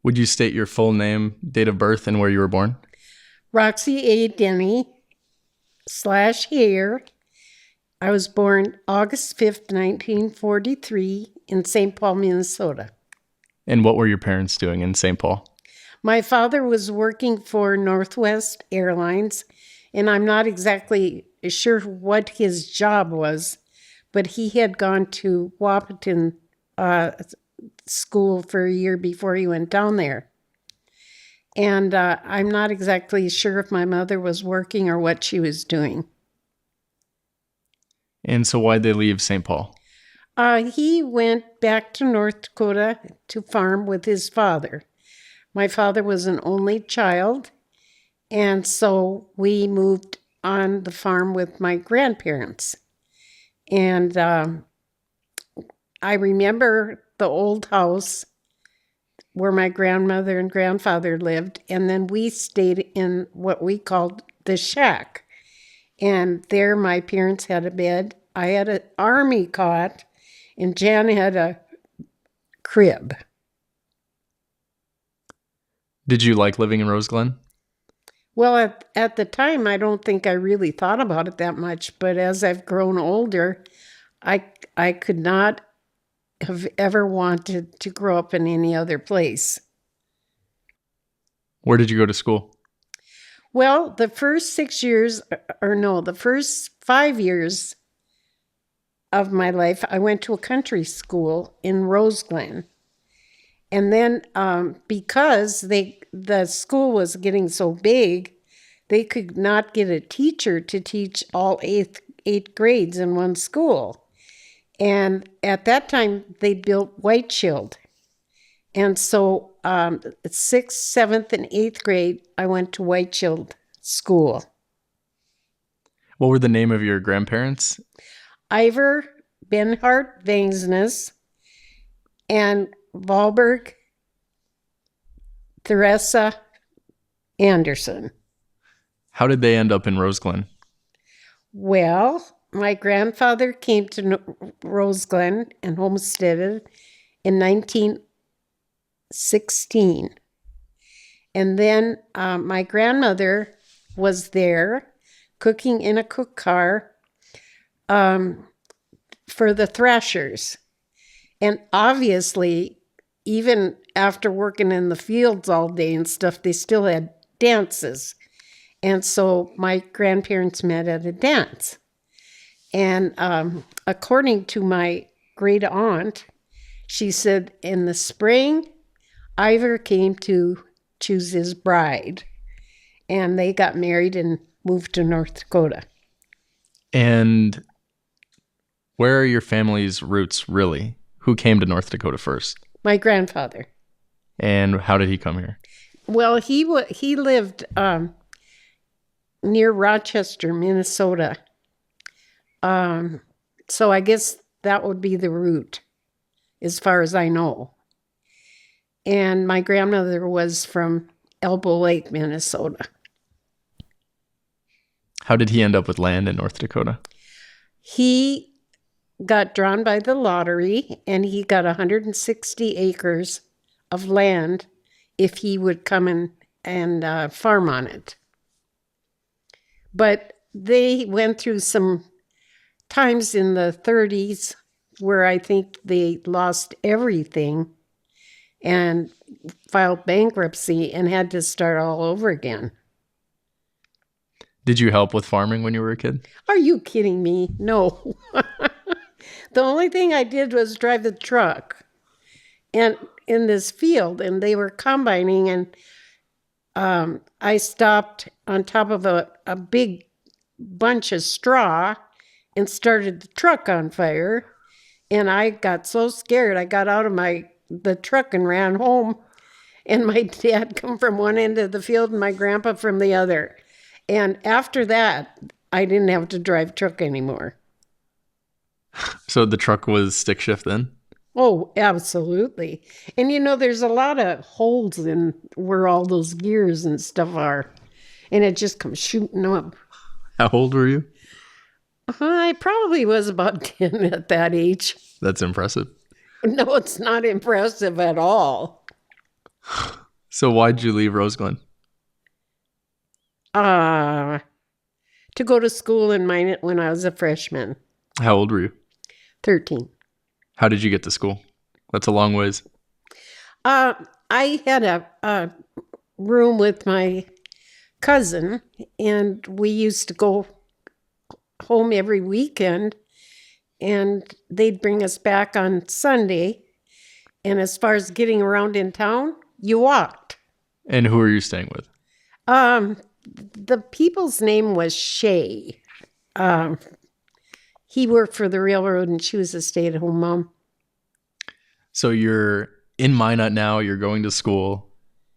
Would you state your full name, date of birth, and where you were born? Roxy Hayer-Denney / Hayer. I was born August 5th, 1943 in St. Paul, Minnesota. And what were your parents doing in St. Paul? My father was working for Northwest Airlines, and I'm not exactly sure what his job was, but he had gone to Wahpeton school for a year before he went down there. And I'm not exactly sure if my mother was working or what she was doing. And so why'd they leave St. Paul? He went back to North Dakota to farm with his father. My father was an only child, and so we moved on the farm with my grandparents. And I remember the old house where my grandmother and grandfather lived, and then we stayed in what we called the shack. And there my parents had a bed. I had an army cot, and Jan had a crib. Did you like living in Roseglen? Well, at the time, I don't think I really thought about it that much, but as I've grown older, I could not have ever wanted to grow up in any other place. Where did you go to school? Well, the first the first 5 years of my life, I went to a country school in Roseglen. And then because the school was getting so big, they could not get a teacher to teach all eight grades in one school. And at that time, they built White Shield. And so 6th, 7th, and 8th grade, I went to White Shield School. What were the name of your grandparents? Ivar Benhart Vangsness and Valberg Theresa Anderson. How did they end up in Roseglen? Well, my grandfather came to Roseglen and homesteaded in 1916. And then my grandmother was there cooking in a cook car for the thrashers. And obviously, even after working in the fields all day and stuff, they still had dances. And so my grandparents met at a dance. And according to my great aunt, she said in the spring, Ivor came to choose his bride. And they got married and moved to North Dakota. And where are your family's roots, really? Who came to North Dakota first? My grandfather. And how did he come here? Well, he lived near Rochester, Minnesota. So I guess that would be the route, as far as I know. And my grandmother was from Elbow Lake, Minnesota. How did he end up with land in North Dakota? He got drawn by the lottery, and he got 160 acres of land if he would come and farm on it. But they went through some times in the 30s where I think they lost everything and filed bankruptcy and had to start all over again. Did you help with farming when you were a kid? Are you kidding me? No. The only thing I did was drive the truck and in this field, and they were combining, and I stopped on top of a big bunch of straw and started the truck on fire. And I got so scared, I got out of the truck and ran home. And my dad come from one end of the field and my grandpa from the other. And after that, I didn't have to drive truck anymore. So the truck was stick shift then? Oh, absolutely. And there's a lot of holes in where all those gears and stuff are. And it just comes shooting up. How old were you? I probably was about 10 at that age. That's impressive. No, it's not impressive at all. So why'd you leave Roseglen? Uh, to go to school in Minot when I was a freshman, How old were you? 13. How did you get to school? That's a long ways. Uh, I had a room with my cousin, and we used to go home every weekend, and they'd bring us back on Sunday. And as far as getting around in town, you walked. And who are you staying with? The people's name was Shay. Um, he worked for the railroad, and she was a stay-at-home mom. So you're in Minot now, you're going to school.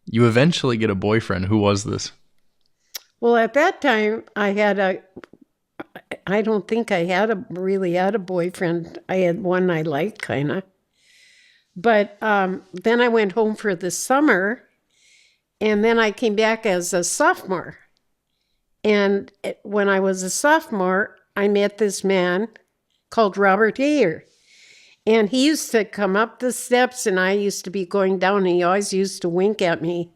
You eventually get a boyfriend. Who was this? Well, at that time, I don't think I really had a boyfriend. I had one I liked, kind of. But then I went home for the summer, and then I came back as a sophomore. And when I was a sophomore, I met this man called Robert Hayer. And he used to come up the steps, and I used to be going down, and he always used to wink at me.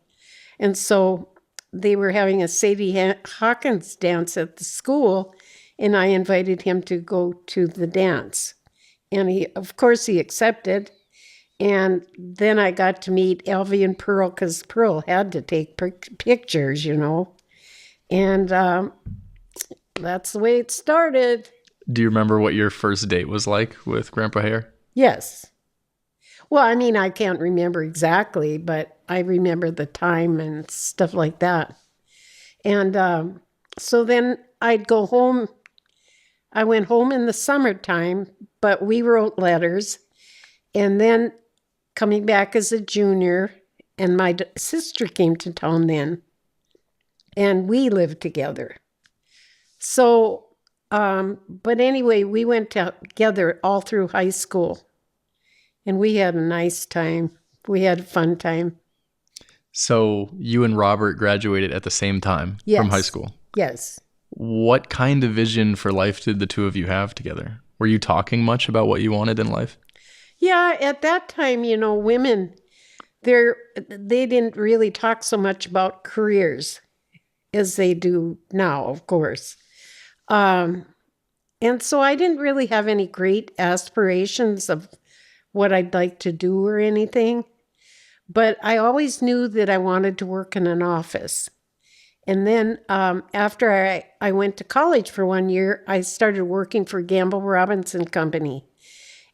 And so they were having a Sadie Hawkins dance at the school, and I invited him to go to the dance. And of course, he accepted. And then I got to meet Elvie and Pearl, because Pearl had to take pictures, And that's the way it started. Do you remember what your first date was like with Grandpa Hare? Yes. Well, I mean, I can't remember exactly, but I remember the time and stuff like that. And so then I'd go home. I went home in the summertime, but we wrote letters. And then coming back as a junior, and my sister came to town then, and we lived together. So, but anyway, we went together all through high school, and we had a nice time. We had a fun time. So you and Robert graduated at the same time from high school? Yes. What kind of vision for life did the two of you have together? Were you talking much about what you wanted in life? Yeah, at that time, women, they didn't really talk so much about careers as they do now, of course. And so I didn't really have any great aspirations of what I'd like to do or anything. But I always knew that I wanted to work in an office. And then after I went to college for 1 year, I started working for Gamble Robinson Company.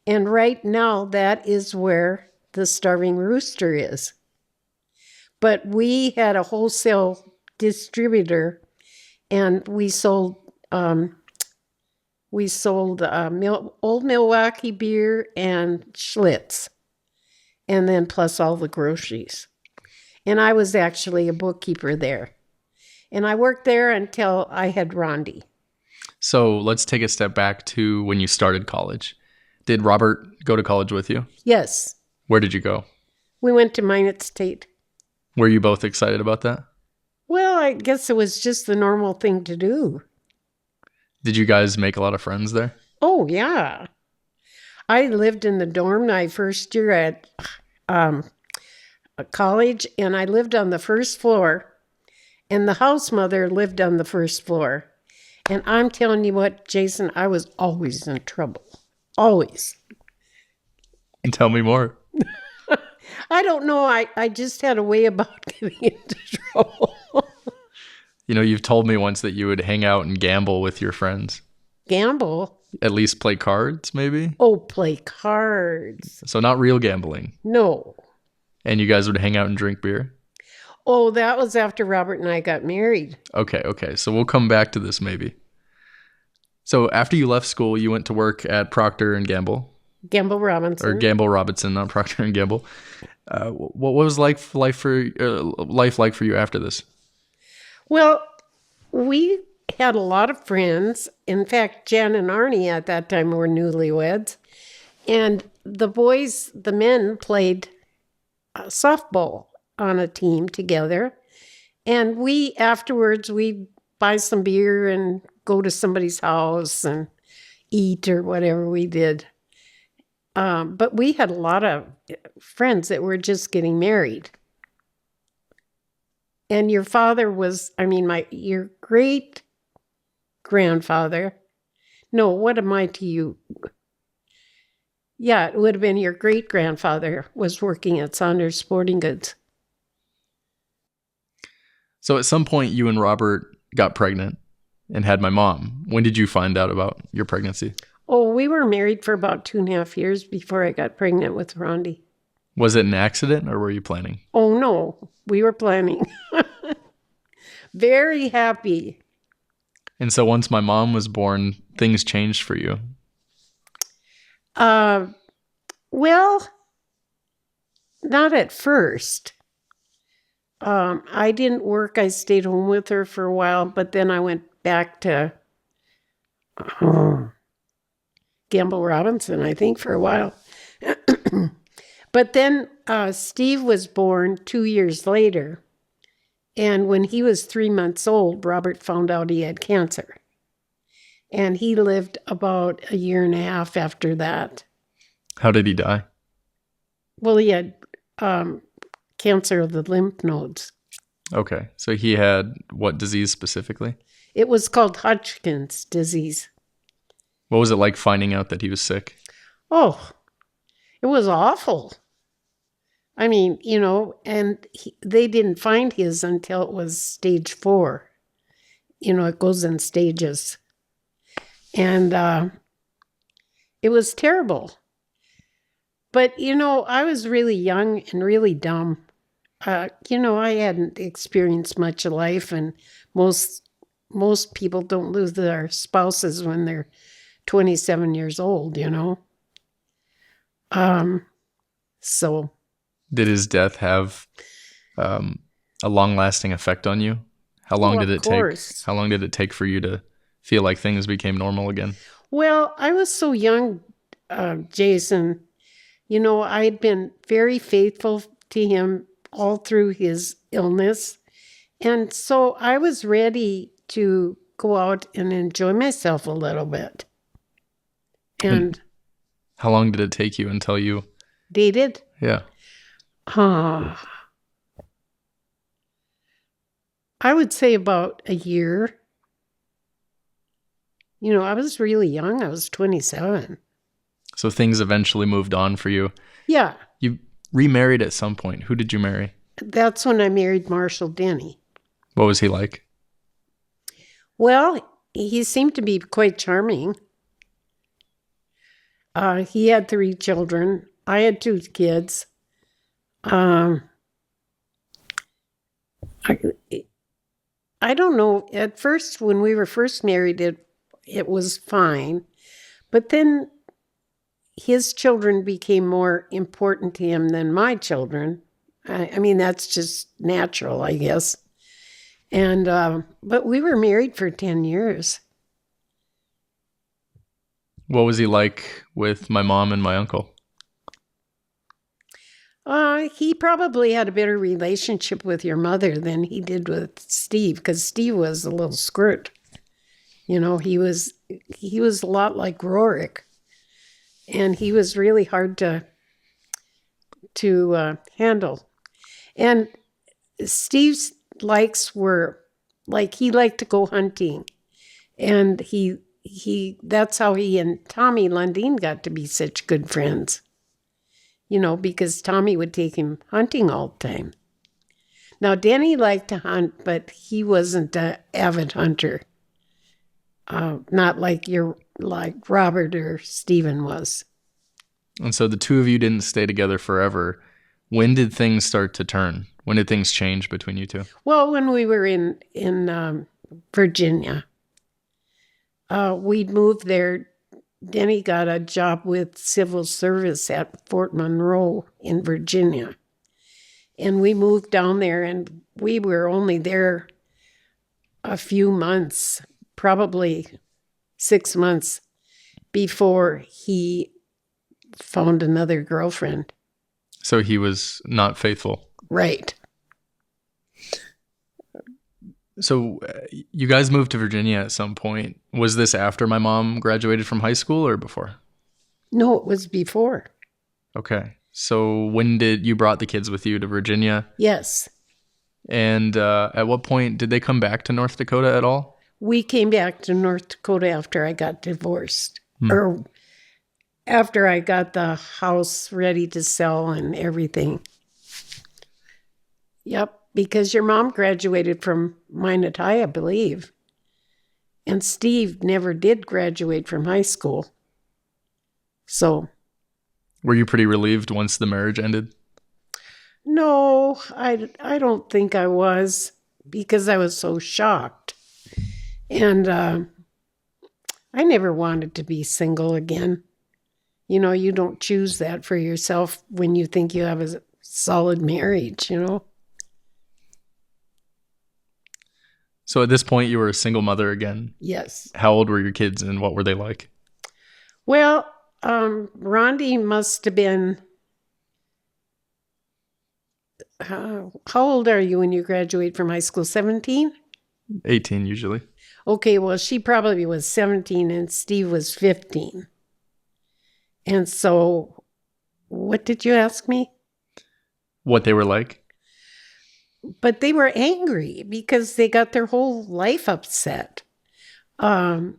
And right now, that is where the Starving Rooster is. But we had a wholesale distributor, and we sold Old Milwaukee beer and Schlitz, and then plus all the groceries. And I was actually a bookkeeper there. And I worked there until I had Rondi. So let's take a step back to when you started college. Did Robert go to college with you? Yes. Where did you go? We went to Minot State. Were you both excited about that? Well, I guess it was just the normal thing to do. Did you guys make a lot of friends there? Oh, yeah. I lived in the dorm my first year at college, and I lived on the first floor, and the house mother lived on the first floor. And I'm telling you what, Jason, I was always in trouble. Always. Tell me more. I don't know. I just had a way about getting into trouble. You've told me once that you would hang out and gamble with your friends. Gamble? At least play cards, maybe? Oh, play cards. So not real gambling. No. And you guys would hang out and drink beer? Oh, that was after Robert and I got married. Okay. So we'll come back to this maybe. So after you left school, you went to work at Procter and Gamble. Gamble Robinson. Or Gamble Robinson, not Procter and Gamble. What was life like for you after this? Well, we had a lot of friends. In fact, Jan and Arnie at that time were newlyweds. And the men played softball on a team together. And afterwards, we'd buy some beer and go to somebody's house and eat or whatever we did. But we had a lot of friends that were just getting married. And your father was, your great grandfather. No, what am I to you? Yeah, it would have been your great grandfather was working at Saunders Sporting Goods. So at some point, you and Robert got pregnant and had my mom. When did you find out about your pregnancy? Oh, we were married for about 2.5 years before I got pregnant with Rondi. Was it an accident or were you planning? Oh, no, we were planning. Very happy. And so once my mom was born, things changed for you. Well, not at first. I didn't work. I stayed home with her for a while, but then I went back to Gamble Robinson, I think, for a while. But then Steve was born 2 years later. And when he was 3 months old, Robert found out he had cancer. And he lived about 1.5 years after that. How did he die? Well, he had cancer of the lymph nodes. Okay. So he had what disease specifically? It was called Hodgkin's disease. What was it like finding out that he was sick? Oh, it was awful. And they didn't find his until it was stage 4. It goes in stages. And it was terrible. But, I was really young and really dumb. I hadn't experienced much of life, and most people don't lose their spouses when they're 27 years old, So... Did his death have a long-lasting effect on you? How long did it take? How long did it take for you to feel like things became normal again? Well, I was so young, Jason. I'd been very faithful to him all through his illness. And so I was ready to go out and enjoy myself a little bit. And how long did it take you until you dated? Yeah. I would say about a year. I was really young. I was 27. So things eventually moved on for you. Yeah. You remarried at some point. Who did you marry? That's when I married Marshall Denny. What was he like? Well, he seemed to be quite charming. He had 3 children. I had 2 kids. I don't know. At first, when we were first married, it was fine. But then his children became more important to him than my children. That's just natural, I guess. And but we were married for 10 years. What was he like with my mom and my uncle? He probably had a better relationship with your mother than he did with Steve, because Steve was a little squirt. He was a lot like Rorik, and he was really hard to handle. And Steve's likes were like he liked to go hunting, and he that's how he and Tommy Lundeen got to be such good friends. Because Tommy would take him hunting all the time. Now, Denny liked to hunt, but he wasn't an avid hunter. Not like Robert or Stephen was. And so the two of you didn't stay together forever. When did things start to turn? When did things change between you two? Well, when we were in Virginia. We'd moved there. Denny got a job with civil service at Fort Monroe in Virginia. And we moved down there, and we were only there a few months, probably 6 months, before he found another girlfriend. So he was not faithful. Right. So you guys moved to Virginia at some point. Was this after my mom graduated from high school or before? No, it was before. Okay. So when did you brought the kids with you to Virginia? Yes. And at what point did they come back to North Dakota at all? We came back to North Dakota after I got divorced. Or after I got the house ready to sell and everything. Yep, because your mom graduated from Minot High, I believe. And Steve never did graduate from high school. So. Were you pretty relieved once the marriage ended? No, I don't think I was, because I was so shocked. And I never wanted to be single again. You know, you don't choose that for yourself when you think you have a solid marriage, you know. So at this point, you were a single mother again? Yes. How old were your kids and what were they like? Well, Rondi must have been... how old are you when you graduate from high school? 17? 18 usually. Okay, well, she probably was 17 and Steve was 15. And so, what did you ask me? What they were like? But they were angry because they got their whole life upset. You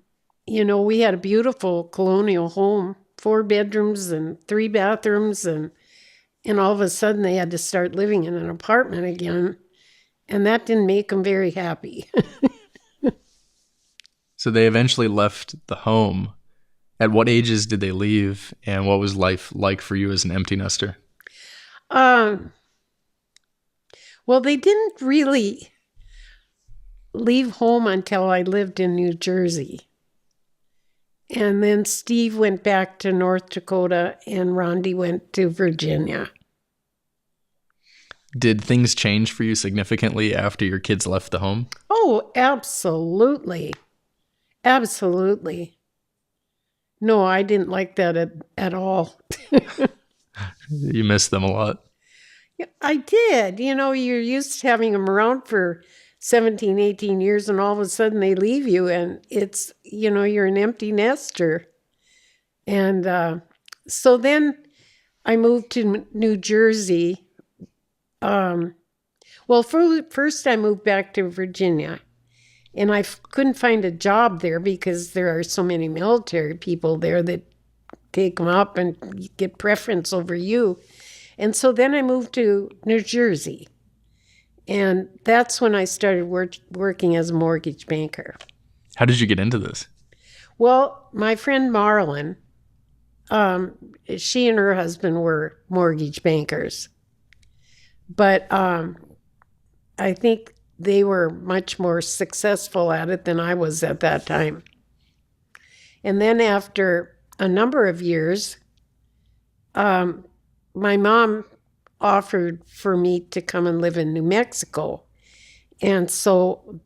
know, we had a beautiful colonial home, 4 bedrooms and 3 bathrooms, and all of a sudden they had to start living in an apartment again, and that didn't make them very happy. So they eventually left the home. At what ages did they leave, and what was life like for you as an empty nester? Well, they didn't really leave home until I lived in New Jersey. And then Steve went back to North Dakota and Rondi went to Virginia. Did things change for you significantly after your kids left the home? Oh, absolutely. Absolutely. No, I didn't like that at all. You missed them a lot. Yeah, I did. You know, you're used to having them around for 17, 18 years, and all of a sudden they leave you, and it's, you know, you're an empty nester. And so then I moved to New Jersey. Well, first I moved back to Virginia, and I couldn't find a job there because there are so many military people there that take them up and get preference over you. And so then I moved to New Jersey. And that's when I started working as a mortgage banker. How did you get into this? Well, my friend Marlon, she and her husband were mortgage bankers. But I think they were much more successful at it than I was at that time. And then after a number of years, my mom offered for me to come and live in New Mexico. And so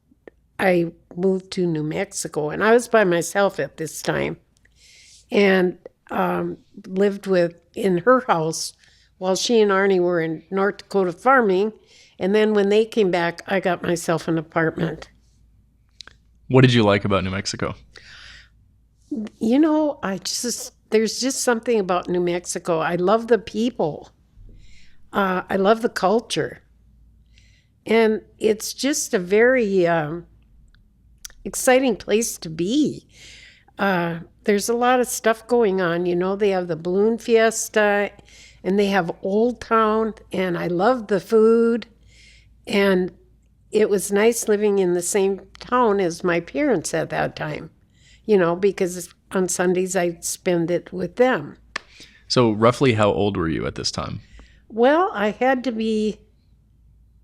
I moved to New Mexico. And I was by myself at this time. And lived in her house while she and Arnie were in North Dakota farming. And then when they came back, I got myself an apartment. What did you like about New Mexico? You know, there's just something about New Mexico. I love the people. I love the culture. And it's just a very exciting place to be. There's a lot of stuff going on. You know, they have the balloon fiesta and they have Old Town, and I love the food. And it was nice living in the same town as my parents at that time, you know, because on Sundays I'd spend it with them. So roughly how old were you at this time? Well, I had to be,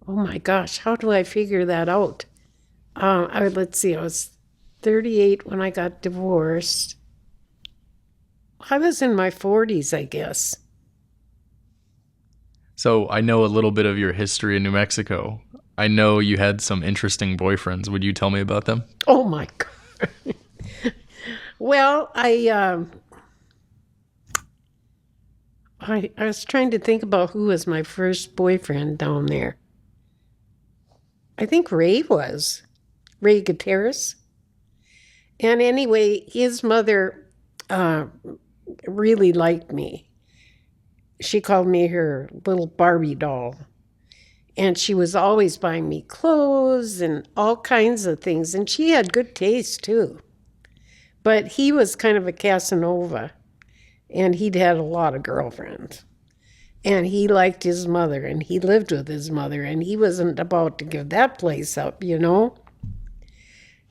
oh my gosh, how do I figure that out? Let's see, I was 38 when I got divorced. I was in my 40s, I guess. So I know a little bit of your history in New Mexico. I know you had some interesting boyfriends. Would you tell me about them? Oh my God. Well, I was trying to think about who was my first boyfriend down there. I think Ray Gutierrez. And anyway, his mother really liked me. She called me her little Barbie doll. And she was always buying me clothes and all kinds of things. And she had good taste, too. But he was kind of a Casanova. And he'd had a lot of girlfriends. And he liked his mother. And he lived with his mother. And he wasn't about to give that place up, you know.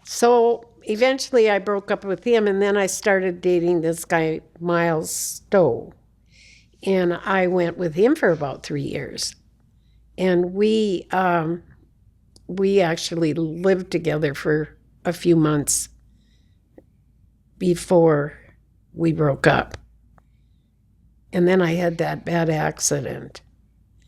So eventually I broke up with him. And then I started dating this guy, Miles Stowe. And I went with him for about 3 years. And we actually lived together for a few months before we broke up. And then I had that bad accident.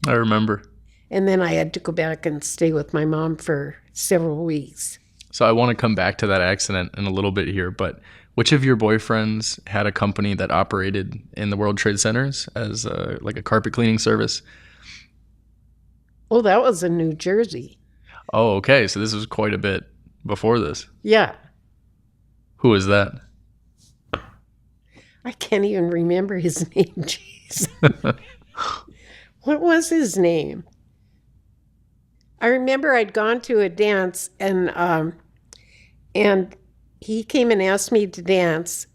I remember. And then I had to go back and stay with my mom for several weeks. So I want to come back to that accident in a little bit here, but which of your boyfriends had a company that operated in the World Trade Centers as like a carpet cleaning service? Oh, that was in New Jersey. Oh, okay. So this was quite a bit before this. Yeah. Who was that? I can't even remember his name. Jeez. What was his name? I remember I'd gone to a dance and he came and asked me to dance.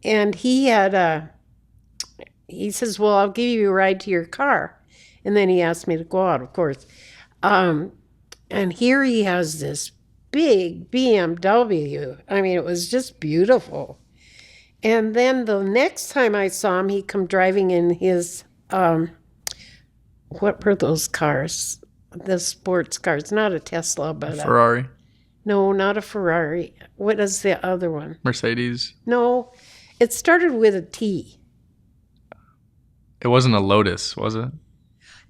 And he says, well, I'll give you a ride to your car. And then he asked me to go out, of course. And here he has this big BMW. I mean, it was just beautiful. And then the next time I saw him, he come driving in his, what were those cars? The sports cars, not a Tesla, but a Ferrari. No, not a Ferrari. What is the other one? Mercedes. No, it started with a T. It wasn't a Lotus, was it?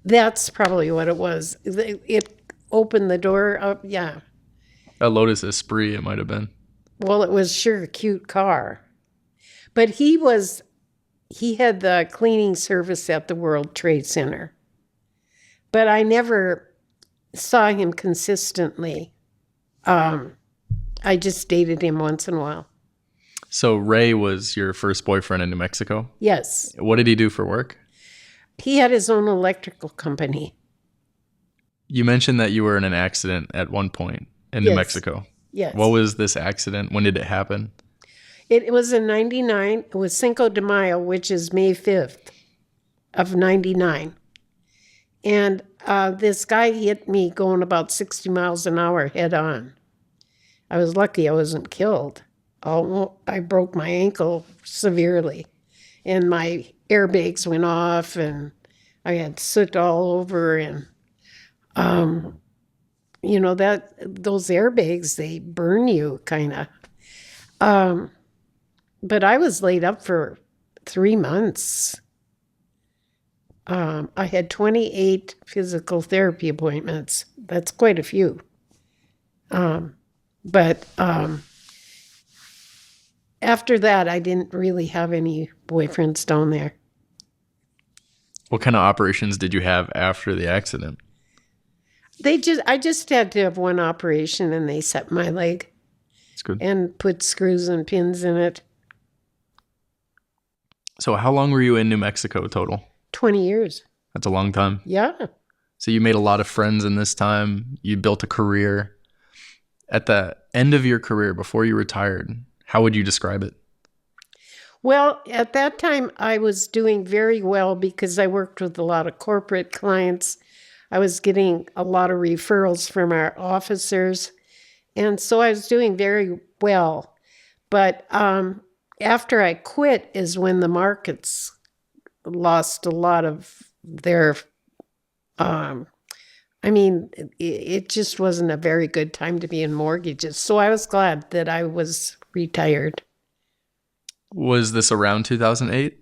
That's probably what it was. It opened the door up, yeah. A Lotus Esprit, it might have been. Well, it was sure a cute car. But he had the cleaning service at the World Trade Center. But I never saw him consistently. I just dated him once in a while. So Ray was your first boyfriend in New Mexico? Yes. What did he do for work? He had his own electrical company. You mentioned that you were in an accident at one point in New Mexico. Yes. What was this accident? When did it happen? It was in 99. It was Cinco de Mayo, which is May 5th of 99. And this guy hit me going about 60 miles an hour head on. I was lucky I wasn't killed. I broke my ankle severely. And my airbags went off, and I had soot all over, and you know that those airbags, they burn you kind of. But I was laid up for 3 months. I had 28 physical therapy appointments. That's quite a few. But after that, I didn't really have any boyfriends down there. What kind of operations did you have after the accident? I just had to have one operation, and they set my leg. That's good. And put screws and pins in it. So how long were you in New Mexico total? 20 years. That's a long time. Yeah. So you made a lot of friends in this time. You built a career. At the end of your career, before you retired, how would you describe it? Well, at that time, I was doing very well because I worked with a lot of corporate clients. I was getting a lot of referrals from our officers. And so I was doing very well. But after I quit is when the markets lost a lot of their, it just wasn't a very good time to be in mortgages. So I was glad that I was retired. Was this around 2008?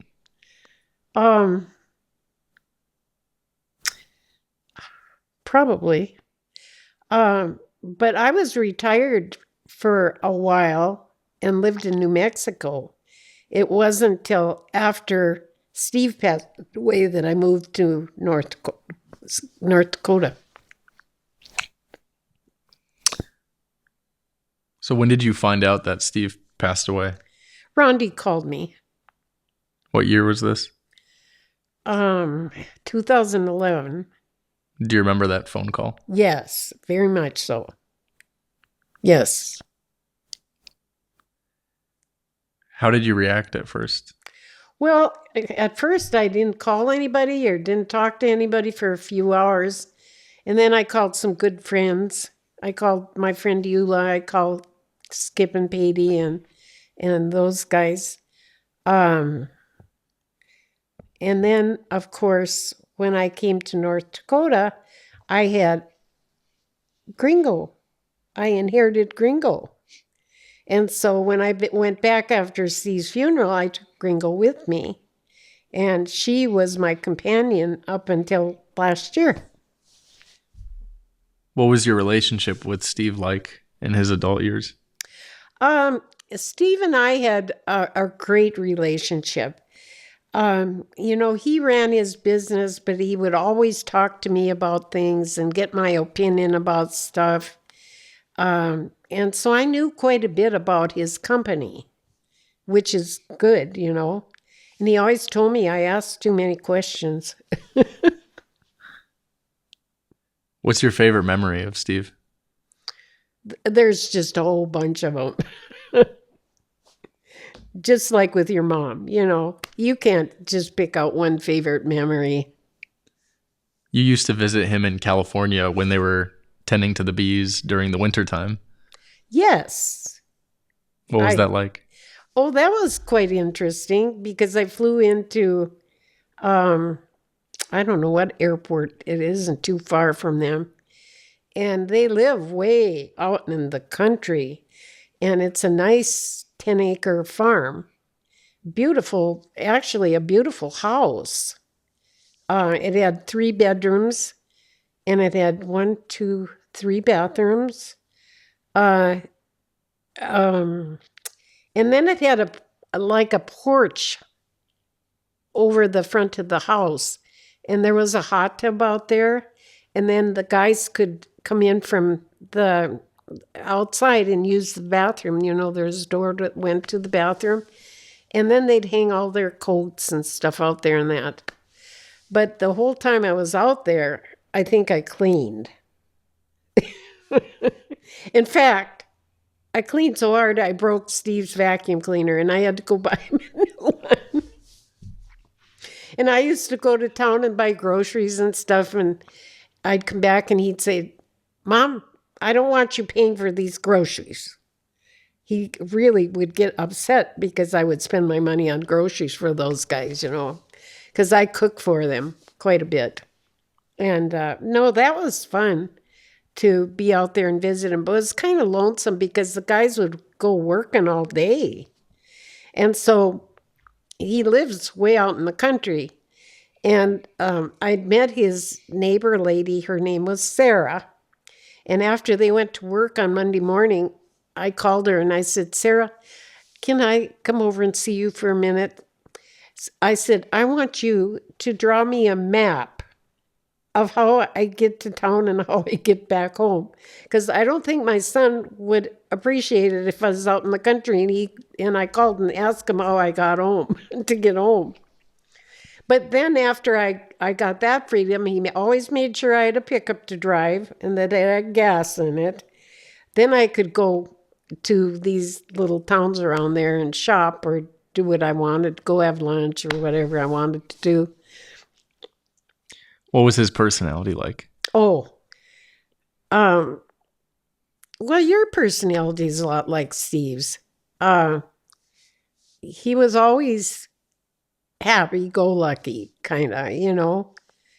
Probably. But I was retired for a while and lived in New Mexico. It wasn't until after Steve passed away that I moved to North Dakota. So when did you find out that Steve passed away? Rondi called me. What year was this? 2011. Do you remember that phone call? Yes, very much so. Yes. How did you react at first? Well, at first I didn't call anybody or didn't talk to anybody for a few hours. And then I called some good friends. I called my friend Eula. I called Skip and Patty and those guys. And then, of course, when I came to North Dakota, I had Gringo. I inherited Gringo. And so when I went back after Steve's funeral, I took Gringo with me. And she was my companion up until last year. What was your relationship with Steve like in his adult years? Steve and I had a great relationship. He ran his business, but he would always talk to me about things and get my opinion about stuff. And so I knew quite a bit about his company, which is good, And he always told me I asked too many questions. What's your favorite memory of Steve? There's just a whole bunch of them. Just like with your mom, you can't just pick out one favorite memory. You used to visit him in California when they were tending to the bees during the wintertime. Yes. What was that like? Oh, that was quite interesting because I flew into, I don't know what airport it isn't too far from them. And they live way out in the country. And it's a nice 10-acre farm. Beautiful, actually a beautiful house. It had 3 bedrooms and it had 1, 2, 3 bathrooms. And then it had a porch over the front of the house. And there was a hot tub out there. And then the guys could come in from the outside and use the bathroom. There's a door that went to the bathroom. And then they'd hang all their coats and stuff out there and that. But the whole time I was out there, I think I cleaned. In fact, I cleaned so hard I broke Steve's vacuum cleaner and I had to go buy him a new one. And I used to go to town and buy groceries and stuff, and I'd come back and he'd say, "Mom, I don't want you paying for these groceries." He really would get upset because I would spend my money on groceries for those guys, because I cook for them quite a bit. And no, that was fun to be out there and visit him. But it was kind of lonesome because the guys would go working all day. And so he lives way out in the country. And I'd met his neighbor lady. Her name was Sarah. And after they went to work on Monday morning, I called her and I said, "Sarah, can I come over and see you for a minute?" I said, "I want you to draw me a map of how I get to town and how I get back home. Because I don't think my son would appreciate it if I was out in the country and I called and asked him how I got home to get home." But then after I got that freedom, he always made sure I had a pickup to drive and that it had gas in it. Then I could go to these little towns around there and shop or do what I wanted, go have lunch or whatever I wanted to do. What was his personality like? Oh, well, your personality is a lot like Steve's. He was always happy-go-lucky, kind of, Of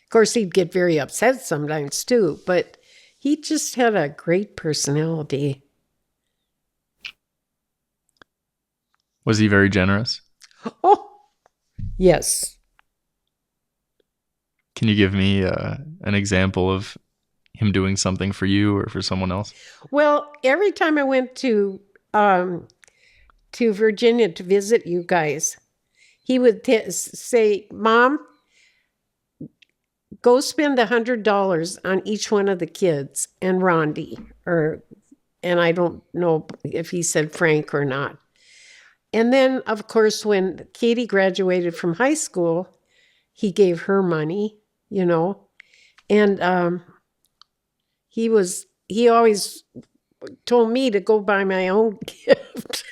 course, he'd get very upset sometimes, too, but he just had a great personality. Was he very generous? Oh, yes. Can you give me an example of him doing something for you or for someone else? Well, every time I went to Virginia to visit you guys, he would say, "Mom, go spend $100 on each one of the kids and Rondi," and I don't know if he said Frank or not. And then, of course, when Katie graduated from high school, he gave her money, And he always told me to go buy my own gift.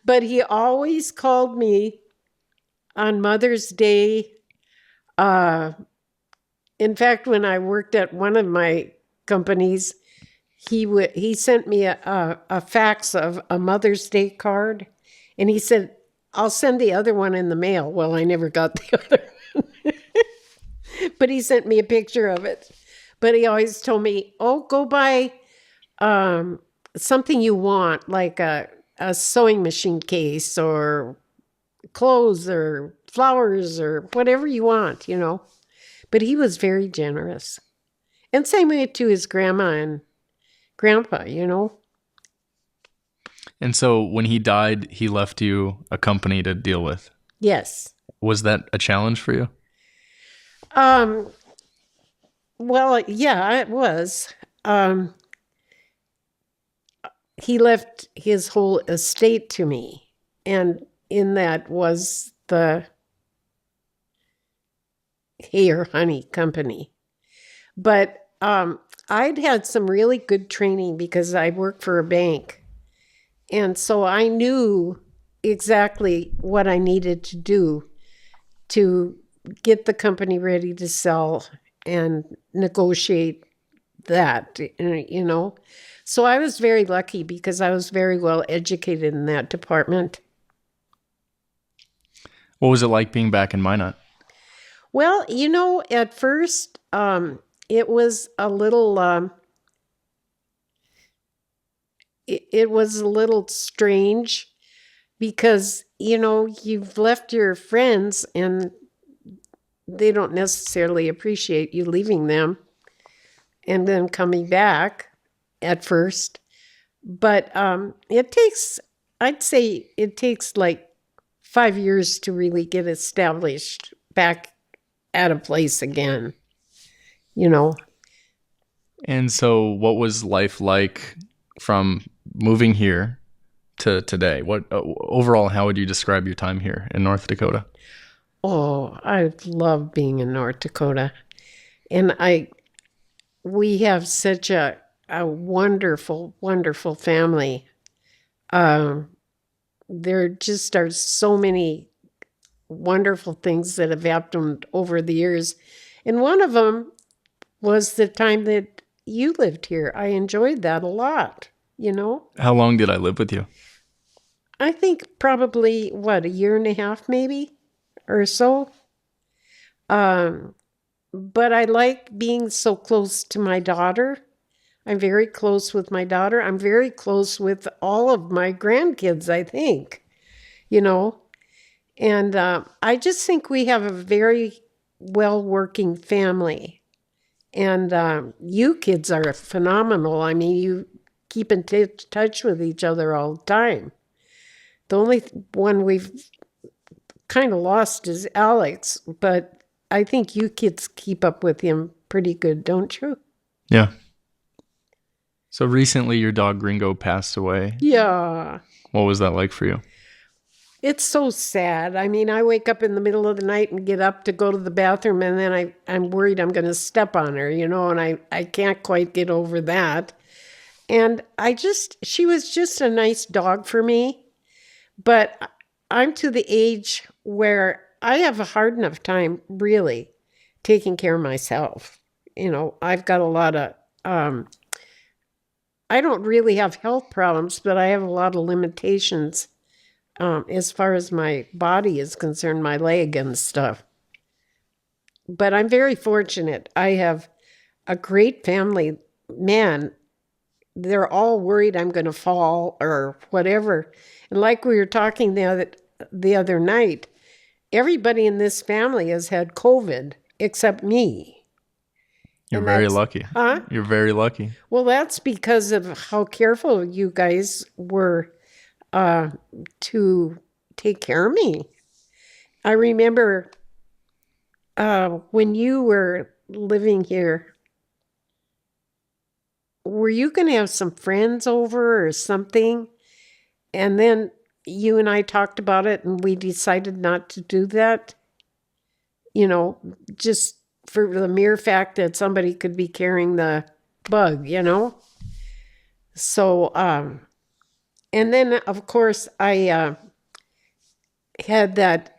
But he always called me on Mother's Day. In fact, when I worked at one of my companies, he sent me a fax of a Mother's Day card, and he said, "I'll send the other one in the mail." Well, I never got the other one, but he sent me a picture of it. But he always told me, "Oh, go buy something you want, like a sewing machine case or clothes or flowers or whatever you want, you know." But he was very generous. And same way to his grandma and grandpa, you know. And so when he died, he left you a company to deal with. Yes. Was that a challenge for you? Well, yeah, it was. He left his whole estate to me, and in that was the Hayer Honey Company. But I'd had some really good training because I worked for a bank. And so I knew exactly what I needed to do to get the company ready to sell and negotiate that, you know. So I was very lucky because I was very well educated in that department. What was it like being back in Minot? Well, you know, at first, it was a little, it was a little strange because, you know, you've left your friends and they don't necessarily appreciate you leaving them and then coming back at first. But I'd say it takes like 5 years to really get established back at a place again, you know. And so what was life like from moving here to today? What overall, how would you describe your time here in North Dakota? Oh, I love being in North Dakota. And we have such a wonderful, wonderful family. There just are so many wonderful things that have happened over the years. And one of them was the time that you lived here. I enjoyed that a lot, you know? How long did I live with you? I think probably, what, a year and a half maybe or so. But I like being so close to my daughter. I'm very close with my daughter. I'm very close with all of my grandkids, I think, you know. And I just think we have a very well working family. And you kids are phenomenal. I mean, you keep in touch with each other all the time. The only one we've kind of lost is Alex, but I think you kids keep up with him pretty good, don't you? Yeah. So recently your dog Gringo passed away. Yeah. What was that like for you? It's so sad. I mean, I wake up in the middle of the night and get up to go to the bathroom, and then I'm worried I'm going to step on her, you know, and I can't quite get over that. And she was just a nice dog for me. But I'm to the age where I have a hard enough time really taking care of myself. You know, I've got a lot of, I don't really have health problems, but I have a lot of limitations as far as my body is concerned, my leg and stuff. But I'm very fortunate. I have a great family. Man, they're all worried I'm going to fall or whatever. And like we were talking the other night, everybody in this family has had COVID except me. You're very lucky. Huh? You're very lucky. Well, that's because of how careful you guys were to take care of me. I remember when you were living here, were you going to have some friends over or something? And then you and I talked about it and we decided not to do that. just for the mere fact that somebody could be carrying the bug, So, and then of course I had that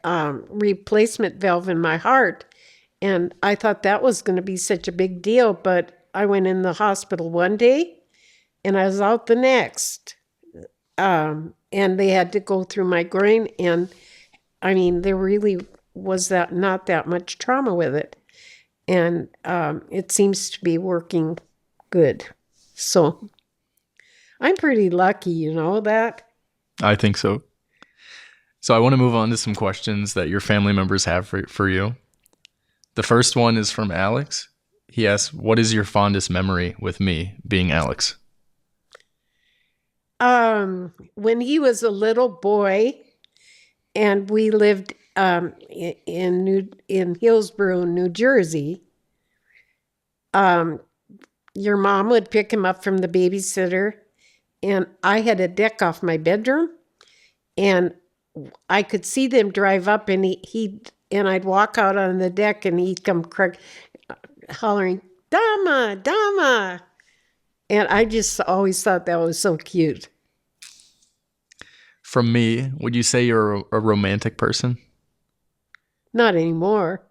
replacement valve in my heart, and I thought that was going to be such a big deal, but I went in the hospital one day and I was out the next. And they had to go through my groin, and I mean, there really was not that much trauma with it. And it seems to be working good. So I'm pretty lucky, that. I think so. So I want to move on to some questions that your family members have for you. The first one is from Alex. He asks, what is your fondest memory with me, being Alex? When he was a little boy and we lived in Hillsborough, New Jersey, your mom would pick him up from the babysitter, and I had a deck off my bedroom, and I could see them drive up, and and I'd walk out on the deck, and he'd come hollering, "Dama, Dama," and I just always thought that was so cute. From me, would you say you're a romantic person? Not anymore.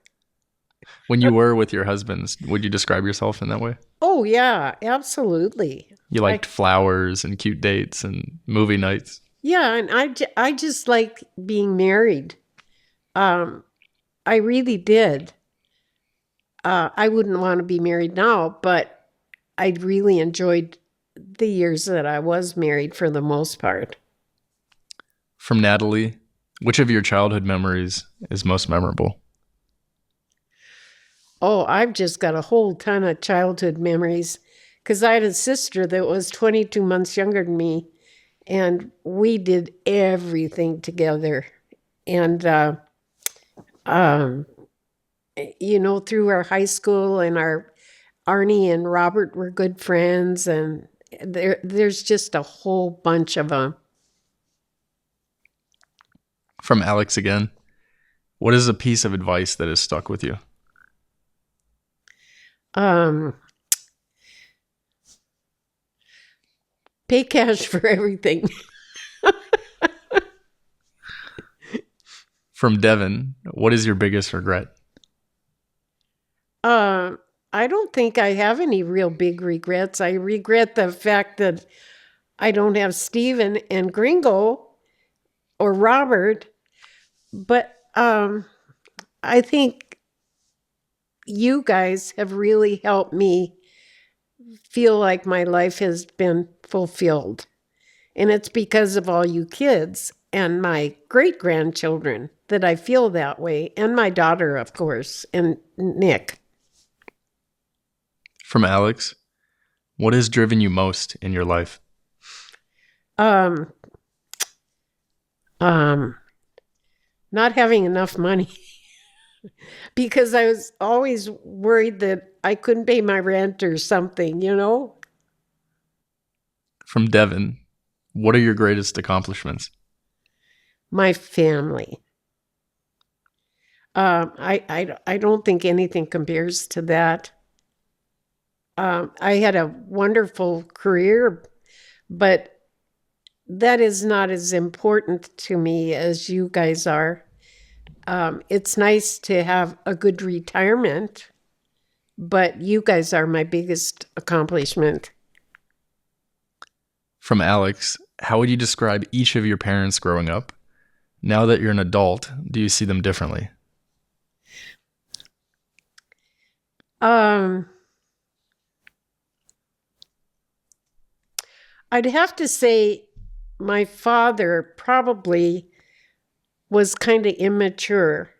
When you were with your husbands, would you describe yourself in that way? Oh, yeah, absolutely. You liked flowers and cute dates and movie nights? Yeah, and I just like being married. I really did. I wouldn't want to be married now, but I really enjoyed the years that I was married for the most part. From Natalie, which of your childhood memories is most memorable? Oh, I've just got a whole ton of childhood memories because I had a sister that was 22 months younger than me, and we did everything together. And, through our high school, and Arnie and Robert were good friends, and there's just a whole bunch of them. From Alex again, what is a piece of advice that has stuck with you? Pay cash for everything. From Devin, what is your biggest regret? I don't think I have any real big regrets. I regret the fact that I don't have Steven and Gringo or Robert, but I think you guys have really helped me feel like my life has been fulfilled. And it's because of all you kids and my great-grandchildren that I feel that way, and my daughter, of course, and Nick. From Alex, what has driven you most in your life? Not having enough money. Because I was always worried that I couldn't pay my rent or something, From Devin, what are your greatest accomplishments? My family. I don't think anything compares to that. I had a wonderful career, but that is not as important to me as you guys are. It's nice to have a good retirement, but you guys are my biggest accomplishment. From Alex, how would you describe each of your parents growing up? Now that you're an adult, do you see them differently? I'd have to say my father probably was kind of immature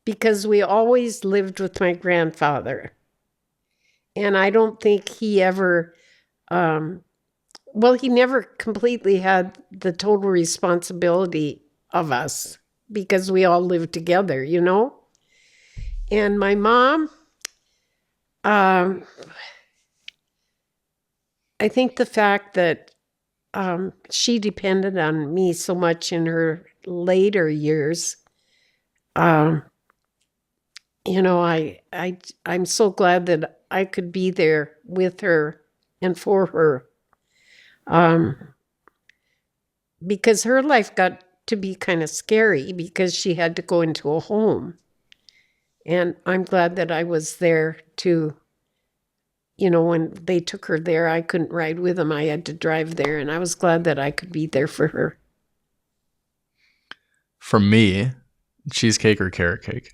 because we always lived with my grandfather. And I don't think he ever, he never completely had the total responsibility of us because we all lived together, And my mom, I think the fact that she depended on me so much in her later years, and I'm so glad that I could be there with her and for her. Because her life got to be kind of scary because she had to go into a home. And I'm glad that I was there to, when they took her there, I couldn't ride with them. I had to drive there, and I was glad that I could be there for her. For me, cheesecake or carrot cake?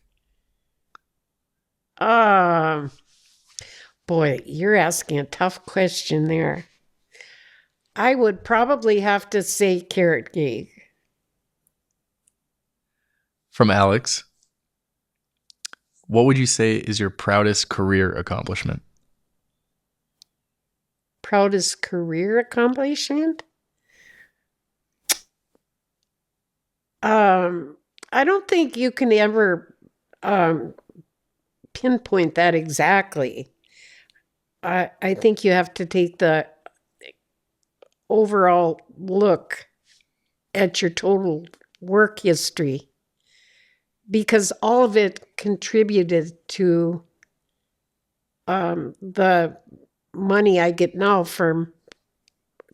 Boy, you're asking a tough question there. I would probably have to say carrot cake. From Alex, what would you say is your proudest career accomplishment? Proudest career accomplishment? I don't think you can ever pinpoint that exactly. I think you have to take the overall look at your total work history, because all of it contributed to the money I get now from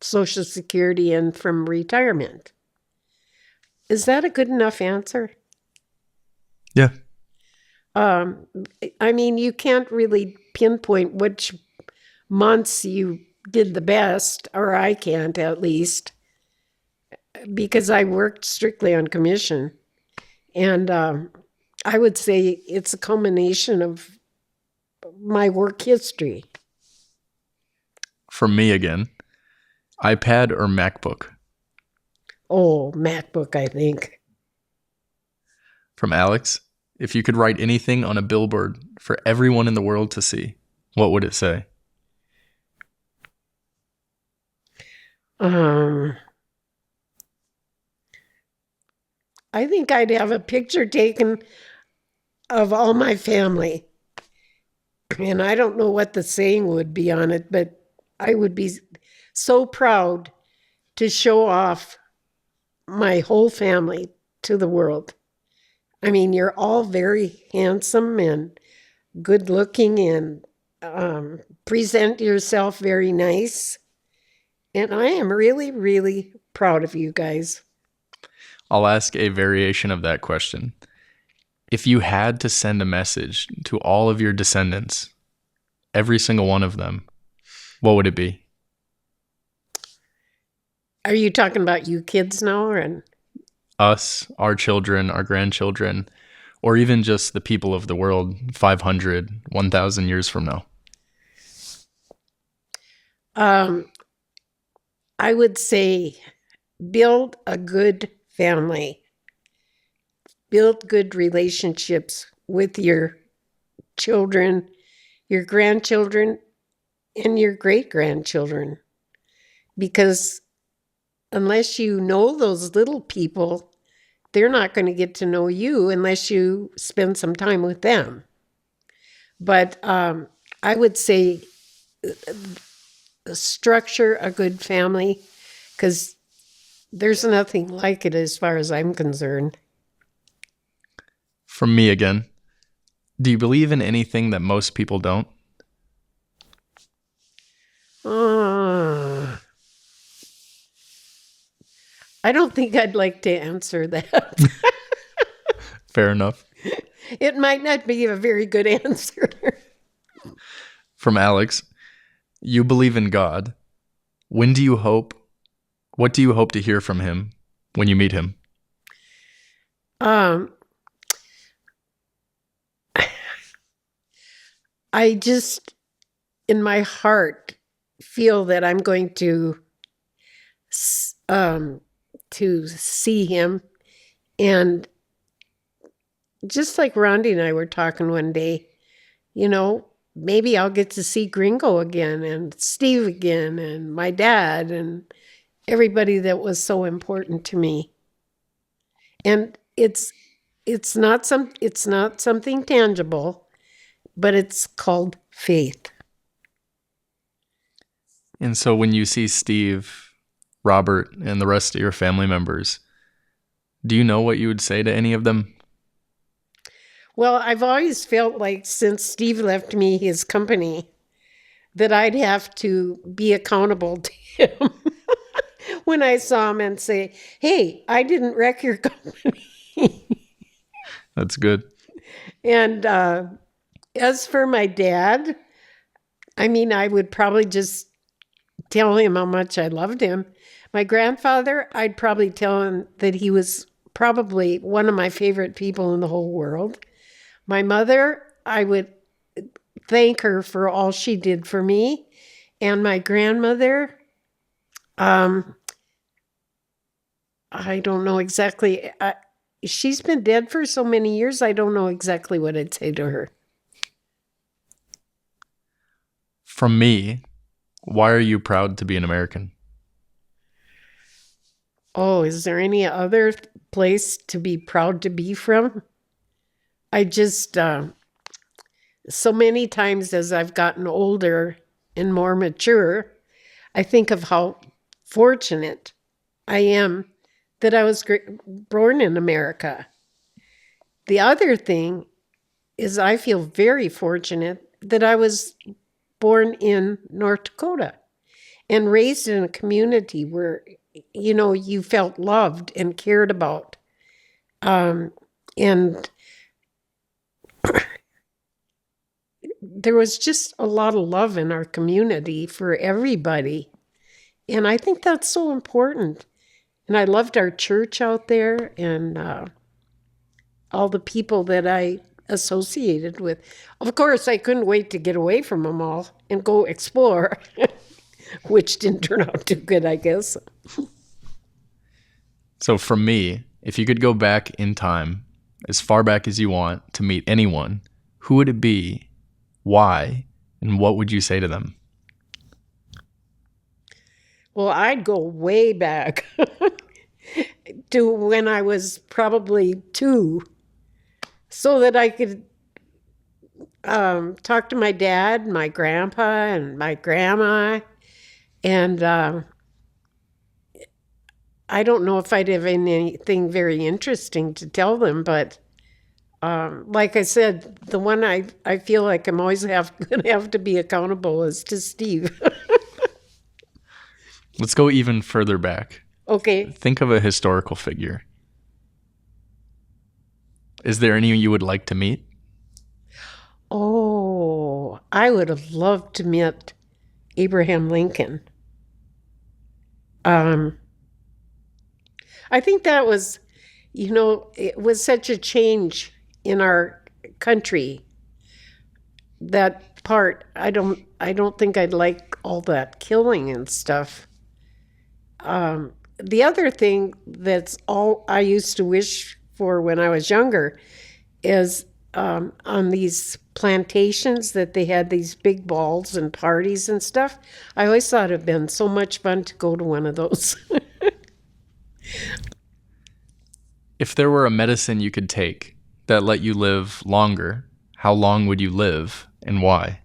Social Security and from retirement. Is that a good enough answer? Yeah. I mean, you can't really pinpoint which months you did the best, or I can't at least, because I worked strictly on commission. And I would say it's a culmination of my work history. For me again, iPad or MacBook? Oh, MacBook, I think. From Alex, if you could write anything on a billboard for everyone in the world to see, what would it say? I think I'd have a picture taken of all my family. And I don't know what the saying would be on it, but I would be so proud to show off my whole family to the world. I mean, you're all very handsome and good looking, and present yourself very nice. And I am really, really proud of you guys. I'll ask a variation of that question. If you had to send a message to all of your descendants, every single one of them, what would it be? Are you talking about you kids now? And Us, our children, our grandchildren, or even just the people of the world 500, 1,000 years from now? I would say build a good family. Build good relationships with your children, your grandchildren, and your great-grandchildren. Because unless you know those little people, they're not going to get to know you unless you spend some time with them. But I would say structure a good family, because there's nothing like it as far as I'm concerned. From me again, do you believe in anything that most people don't? I don't think I'd like to answer that. Fair enough. It might not be a very good answer. From Alex, you believe in God. What do you hope to hear from him when you meet him? I just, in my heart, feel that I'm going to see him. And just like Rondi and I were talking one day, maybe I'll get to see Gringo again, and Steve again, and my dad, and everybody that was so important to me. And it's not something tangible, but it's called faith. And so when you see Steve, Robert, and the rest of your family members, do you know what you would say to any of them? Well, I've always felt like since Steve left me his company that I'd have to be accountable to him when I saw him and say, "Hey, I didn't wreck your company." That's good. And as for my dad, I mean, I would probably just tell him how much I loved him. My grandfather, I'd probably tell him that he was probably one of my favorite people in the whole world. My mother, I would thank her for all she did for me. And my grandmother, I don't know exactly. She's been dead for so many years, I don't know exactly what I'd say to her. From me, why are you proud to be an American? Oh, is there any other place to be proud to be from? I just, so many times as I've gotten older and more mature, I think of how fortunate I am that I was born in America. The other thing is I feel very fortunate that I was born in North Dakota and raised in a community where, you know, you felt loved and cared about. And there was just a lot of love in our community for everybody. And I think that's so important. And I loved our church out there and all the people that I associated with. Of course, I couldn't wait to get away from them all and go explore, which didn't turn out too good, I guess. So from me, if you could go back in time, as far back as you want, to meet anyone, who would it be, why, and what would you say to them? Well, I'd go way back to when I was probably 2 so that I could talk to my dad, my grandpa, and my grandma. And I don't know if I'd have anything very interesting to tell them, but like I said, the one I feel like I'm always going to have to be accountable is to Steve. Let's go even further back. Okay. Think of a historical figure. Is there any you would like to meet? Oh, I would have loved to meet Abraham Lincoln. I think that was, you know, it was such a change in our country. That part, I don't think I'd like all that killing and stuff. The other thing that's all I used to wish for when I was younger is on these plantations that they had these big balls and parties and stuff. I always thought it'd been so much fun to go to one of those. If there were a medicine you could take that let you live longer, how long would you live and why?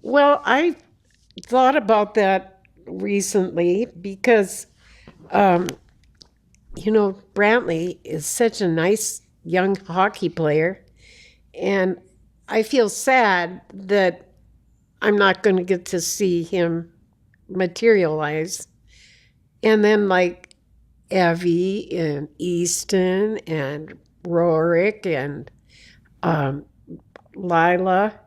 Well, I thought about that recently because, you know, Brantley is such a nice young hockey player. And I feel sad that I'm not going to get to see him materialize. And then like Evie and Easton and Rorik and Lila.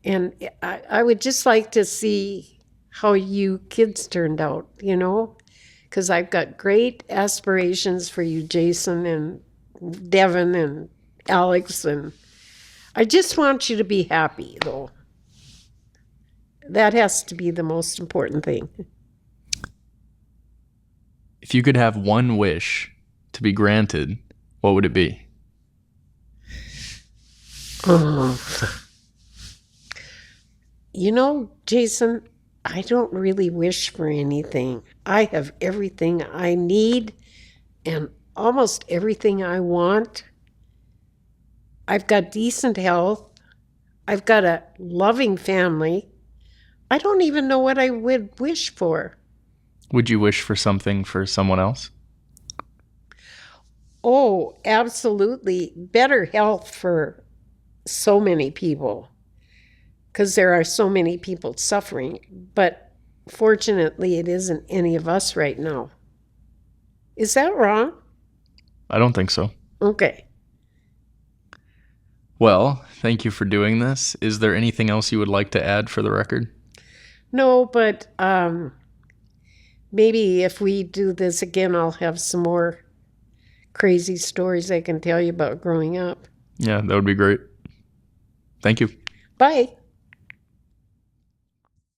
And I would just like to see how you kids turned out, you know, because I've got great aspirations for you, Jason and Devin and Alex. And I just want you to be happy, though. That has to be the most important thing. If you could have one wish to be granted, what would it be? Oh. You know, Jason, I don't really wish for anything. I have everything I need and almost everything I want. I've got decent health. I've got a loving family. I don't even know what I would wish for. Would you wish for something for someone else? Oh, absolutely. Better health for so many people because there are so many people suffering. But fortunately, it isn't any of us right now. Is that wrong? I don't think so. Okay. Well, thank you for doing this. Is there anything else you would like to add for the record? No, but maybe if we do this again, I'll have some more crazy stories I can tell you about growing up. Yeah, that would be great. Thank you. Bye.